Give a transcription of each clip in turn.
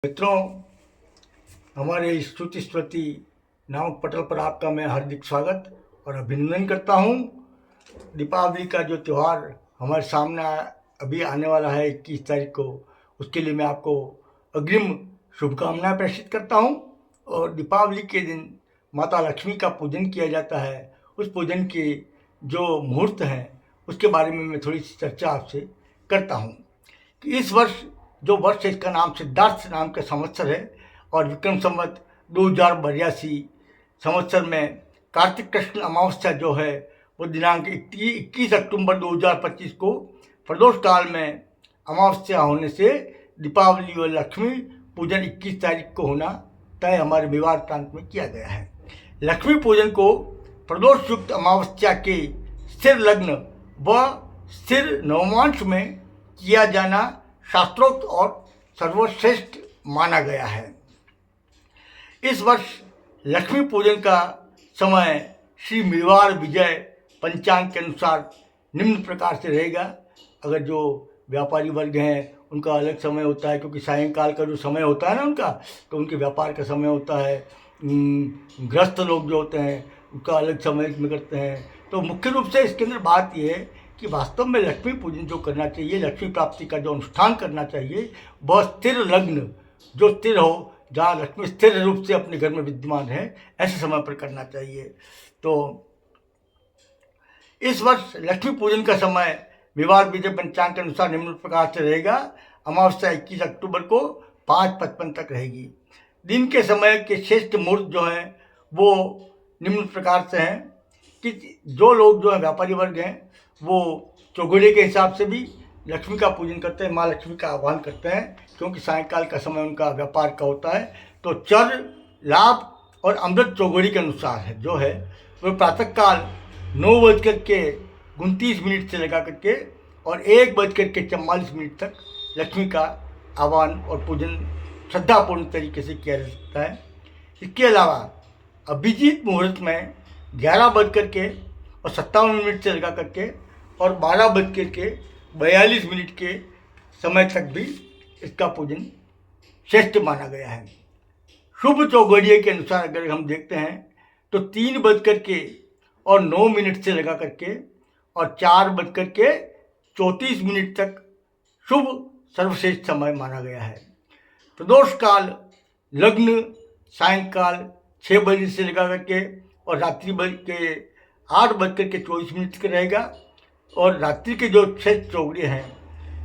मित्रों, हमारे स्तुति स्मृति नामक पटल पर आपका मैं हार्दिक स्वागत और अभिनंदन करता हूँ। दीपावली का जो त्यौहार हमारे सामने अभी आने वाला है 21 तारीख को, उसके लिए मैं आपको अग्रिम शुभकामनाएं प्रेषित करता हूँ। और दीपावली के दिन माता लक्ष्मी का पूजन किया जाता है। उस पूजन के जो मुहूर्त हैं उसके बारे में मैं थोड़ी सी चर्चा आपसे करता हूँ कि इस वर्ष जो वर्ष है इसका नाम सिद्धार्थ नाम का संवत्सर है और विक्रम संवत 2082 संवत्सर में कार्तिक कृष्ण अमावस्या जो है वो दिनांक 21 अक्टूबर 2025 को प्रदोष काल में अमावस्या होने से दीपावली व लक्ष्मी पूजन 21 तारीख को होना तय हमारे विवाह प्रांत में किया गया है। लक्ष्मी पूजन को प्रदोष युक्त अमावस्या के स्थिर लग्न व स्थिर नवमांश में किया जाना शास्त्रोक्त और सर्वश्रेष्ठ माना गया है। इस वर्ष लक्ष्मी पूजन का समय श्री मेवाड़ विजय पंचांग के अनुसार निम्न प्रकार से रहेगा। अगर जो व्यापारी वर्ग हैं उनका अलग समय होता है, क्योंकि सायंकाल का जो समय होता है ना उनका, तो उनके व्यापार का समय होता है। गृहस्थ लोग जो होते हैं उनका अलग समय में करते हैं। तो मुख्य रूप से इसके अंदर बात यह है कि वास्तव में लक्ष्मी पूजन जो करना चाहिए, लक्ष्मी प्राप्ति का जो अनुष्ठान करना चाहिए, वह स्थिर लग्न जो स्थिर हो, जहाँ लक्ष्मी स्थिर रूप से अपने घर में विद्यमान है, ऐसे समय पर करना चाहिए। तो इस वर्ष लक्ष्मी पूजन का समय मेवाड़ विजय पंचांग के अनुसार निम्न प्रकार से रहेगा। अमावस्या 21 अक्टूबर को 5:55 तक रहेगी। दिन के समय के श्रेष्ठ मुहूर्त जो हैं वो निम्न प्रकार से हैं कि जो लोग जो है व्यापारी वर्ग हैं वो चौघड़े के हिसाब से भी लक्ष्मी का पूजन करते हैं, माँ लक्ष्मी का आह्वान करते हैं, क्योंकि सायंकाल का समय उनका व्यापार का होता है। तो चर लाभ और अमृत चौघड़ी के अनुसार है जो है वो प्रातःकाल 9:29 से लगा करके और 1:44 तक लक्ष्मी का आह्वान और पूजन श्रद्धापूर्ण तरीके से किया जा सकता है। इसके अलावा अभिजीत मुहूर्त में 11:57 से लगा करके और 12:42 के समय तक भी इसका पूजन श्रेष्ठ माना गया है। शुभ चौघड़िये के अनुसार अगर हम देखते हैं तो 3:09 से लगा करके और 4:34 तक शुभ सर्वश्रेष्ठ समय माना गया है। प्रदोष काल लग्न सायंकाल 6 बजे से लगा करके और रात्रि के 8:24 तक रहेगा। और रात्रि के जो 6 चौघड़िये हैं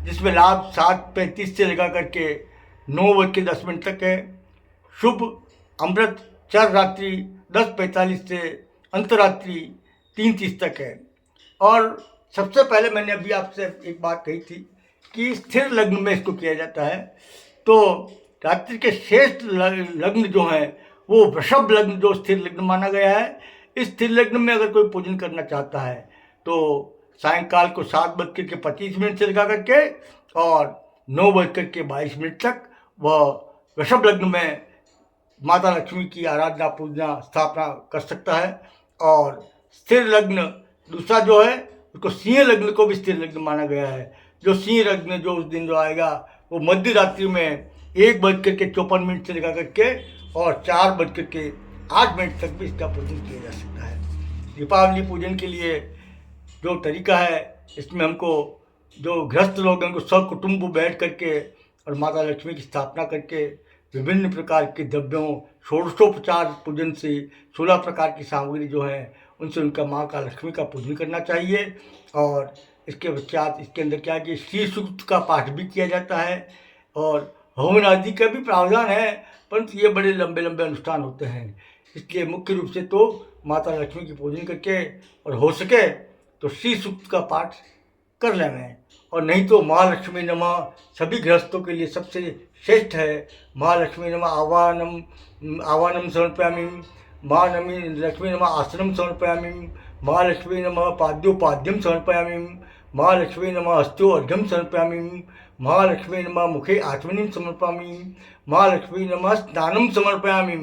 जिसमें लाभ 7:35 से लगा करके 9:10 तक है। शुभ अमृत चर रात्रि 10:45 से अंतरात्रि 3:30 तक है। और सबसे पहले मैंने अभी आपसे एक बात कही थी कि स्थिर लग्न में इसको किया जाता है। तो रात्रि के श्रेष्ठ लग्न जो हैं वो वृषभ लग्न जो स्थिर लग्न माना गया है। इस स्थिर लग्न में अगर कोई पूजन करना चाहता है तो सायंकाल को 7:25 से लगा करके और 9:22 तक वह वृषभ लग्न में माता लक्ष्मी की आराधना पूजना स्थापना कर सकता है। और स्थिर लग्न दूसरा जो है उसको सिंह लग्न को भी स्थिर लग्न माना गया है। जो सिंह लग्न जो उस दिन जो आएगा वो मध्य रात्रि में 1:54 से लगा करके और 4:08 तक भी इसका पूजन किया जा सकता है। दीपावली पूजन के लिए जो तरीका है इसमें हमको जो गृहस्थ लोग हैं उनको सकुटुंब बैठ करके और माता लक्ष्मी की स्थापना करके विभिन्न प्रकार के द्रव्यों षोडशोपचार पूजन से 16 प्रकार की सामग्री जो है उनसे उनका माँ का लक्ष्मी का पूजन करना चाहिए। और इसके पश्चात इसके अंदर क्या कि श्री सूक्त का पाठ भी किया जाता है और हवन आदि का भी प्रावधान है, परंतु ये बड़े लंबे लंबे अनुष्ठान होते हैं। इसलिए मुख्य रूप से तो माता लक्ष्मी की पूजन करके और हो सके तो श्री सूक्त का पाठ कर लें, और नहीं तो महालक्ष्मी नमः सभी गृहस्थों के लिए सबसे श्रेष्ठ है। महालक्ष्मी नमः आवानम समर्पयामि, महालक्ष्मी नमः आसनम समर्पयामि, महालक्ष्मी नमः पाद्योपाद्यम समर्पयामि, महालक्ष्मी नमः हस्त्यो अर्घ्यम समर्पयामि, महालक्ष्मी नमः मुखे आचमनीम समर्पयामि, महालक्ष्मी नमः स्नानम समर्पयामि,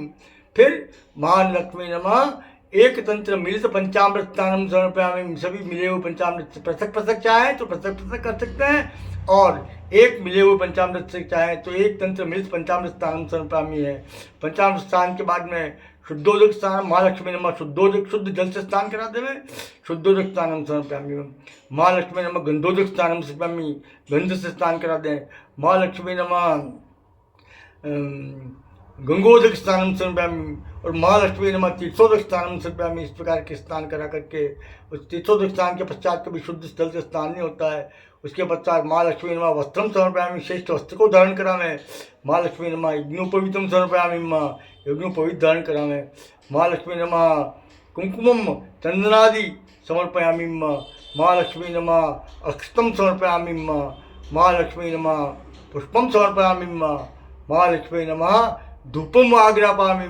फिर महालक्ष्मी नमः एक तंत्र मिलित पंचामृत स्नानम समर्पयामि। सभी मिले हुए पंचामृत पृथक पृथक चाहें तो पृथक पृथक कर सकते हैं, और एक मिले हुए पंचामृत से चाहें तो एक तंत्र मिलित पंचामृत स्नानम समर्पयामि है। पंचामृत स्नान के बाद में शुद्धोदक स्नान महालक्ष्मी नमः, शुद्धोदक शुद्ध जल से स्नान करा देवे, शुद्धोदक स्नानम समर्पयामि। महालक्ष्मी नमः गंधोदक स्नानम समर्पयामि, गंध से स्नान करा दें। महालक्ष्मी नमः गंगोदक स्नानम समर्पयामि, और महालक्ष्मी नमः तीर्थोदक स्नानम समर्पयामि। इस प्रकार के स्नान करा करके उस तीर्थोदक स्नान के पश्चात कभी शुद्ध स्थल से स्नान नहीं होता है। उसके पश्चात महालक्ष्मी नमः वस्त्रम समर्पयामि, श्रेष्ठ वस्त्र को धारण करावें। महालक्ष्मी नमः यज्ञोपवीतम समर्पयामि, यज्ञोपवीत धारण करावें। महालक्ष्मी नमः कुंकुमम चंदनादि समर्पयामि। महालक्ष्मी नमः अक्षतम समर्पयामि। महालक्ष्मी नमः पुष्पम समर्पयामि। महालक्ष्मी नमः धूपम आग्रापामि।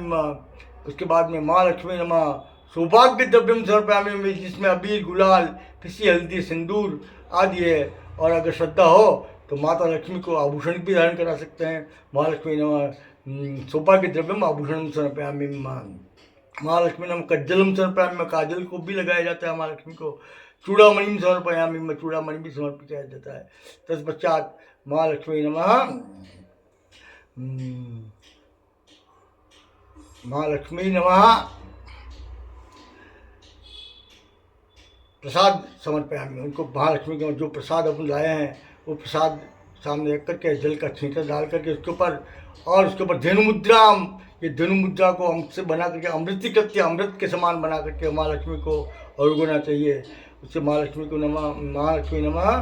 उसके बाद में महालक्ष्मी नमः सौभाग्य द्रव्यम समर्पयामि, जिसमें अबीर गुलाल पिसी हल्दी सिंदूर आदि है। और अगर श्रद्धा हो तो माता लक्ष्मी को आभूषण भी धारण करा सकते हैं। महालक्ष्मी नमः सौभाग्य द्रव्यम आभूषणम समर्पयामि। महालक्ष्मी नमः कज्जलम समर्पयामि, काजल को भी लगाया जाता है महालक्ष्मी को। चूड़ामणि समर्पयामि, चूड़ामणि भी समर्पित किया जाता है। तत्पश्चात महालक्ष्मी नमः प्रसाद समर्पयामि। उनको महालक्ष्मी के जो प्रसाद अपन लाए हैं वो प्रसाद सामने रख करके जल का छींटा डाल करके उसके ऊपर, और उसके ऊपर धेनु मुद्रा, ये धेनु मुद्रा को हमसे बना करके अमृतिकृत्य अमृत के समान बना करके महालक्ष्मी को अर्घना चाहिए। उससे महालक्ष्मी नमः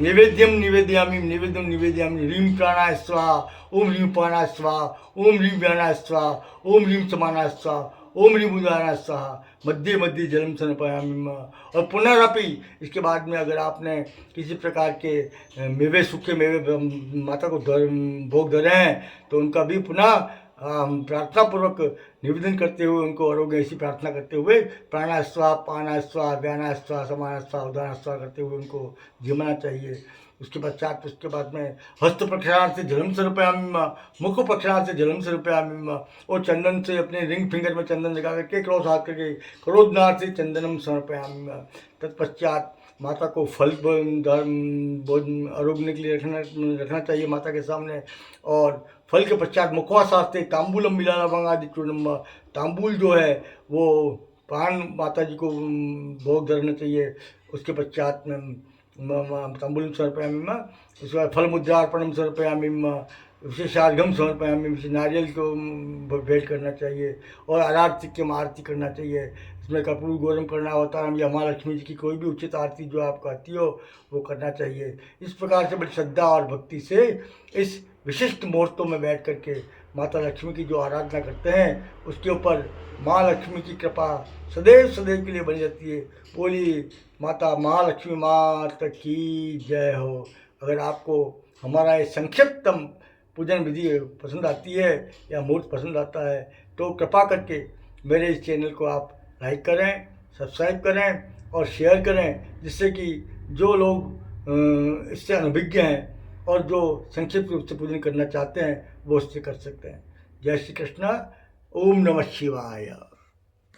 निवेद्यम निवेदयामि, निवेद्यम निवेदयामि। ह्रीं प्राणाय स्वाहा, ओम ह्रीं प्राणाय स्वाहा, ओम ह्रीं व्यानाय स्वाहा, ओम ह्रीं समानाय स्वाहा, ओम ह्रीं उदानाय स्वाहा। मध्य मध्य जलम समर्पयामि। और पुनरअपि इसके बाद में अगर आपने किसी प्रकार के मेवे सूखे मेवे माता को भोग धरे हैं तो उनका भी पुनः प्रार्थना पूर्वक निवेदन करते हुए उनको आरोग्य ऐसी प्रार्थना करते हुए प्राणाय स्वाहा, पानाय स्वाहा, व्यानाय स्वाहा, समानाय स्वाहा, उदानाय स्वाहा करते हुए उनको जिमना चाहिए। उसके बाद में हस्त प्रक्षालन से जलम समर्पयामि, मुख प्रक्षालन से जलम समर्पयामि, और चंदन से अपने रिंग फिंगर में चंदन लगा करके क्रॉस हाथ करके क्रोधनाथ से चंदनम समर्पयामि। तत्पश्चात माता को फल आरोग्य के लिए रखना चाहिए माता के सामने, और फल के पश्चात मुखवासास्ते तांबूलम मिला लवंग आदि चूर्णम। तांबूल जो है वो पान माता जी को भोग धरना चाहिए। उसके पश्चात में तांबूलम समर्पयामि, उसके बाद फल मुद्रार्पणम समर्पयामि, विशेषार्घ्यम समर्पयामि, नारियल को भेंट करना चाहिए, और आरती की आरती करना चाहिए। इसमें कपूर गौरम करना होता है, या महालक्ष्मी जी की कोई भी उचित आरती जो आपको आती हो वो करना चाहिए। इस प्रकार से बड़ी श्रद्धा और भक्ति से इस विशिष्ट मुहूर्तों में बैठ करके माता लक्ष्मी की जो आराधना करते हैं उसके ऊपर माँ लक्ष्मी की कृपा सदैव सदैव के लिए बनी रहती है। बोलिए माता महालक्ष्मी माता की जय हो। अगर आपको हमारा ये संक्षिप्तम पूजन विधि पसंद आती है या मुहूर्त पसंद आता है तो कृपा करके मेरे इस चैनल को आप लाइक करें, सब्सक्राइब करें और शेयर करें, जिससे कि जो लोग इससे अनभिज्ञ हैं और जो संक्षिप्त रूप से पूजन करना चाहते हैं वो उससे कर सकते हैं। जय श्री कृष्ण। ओम नमः शिवाय।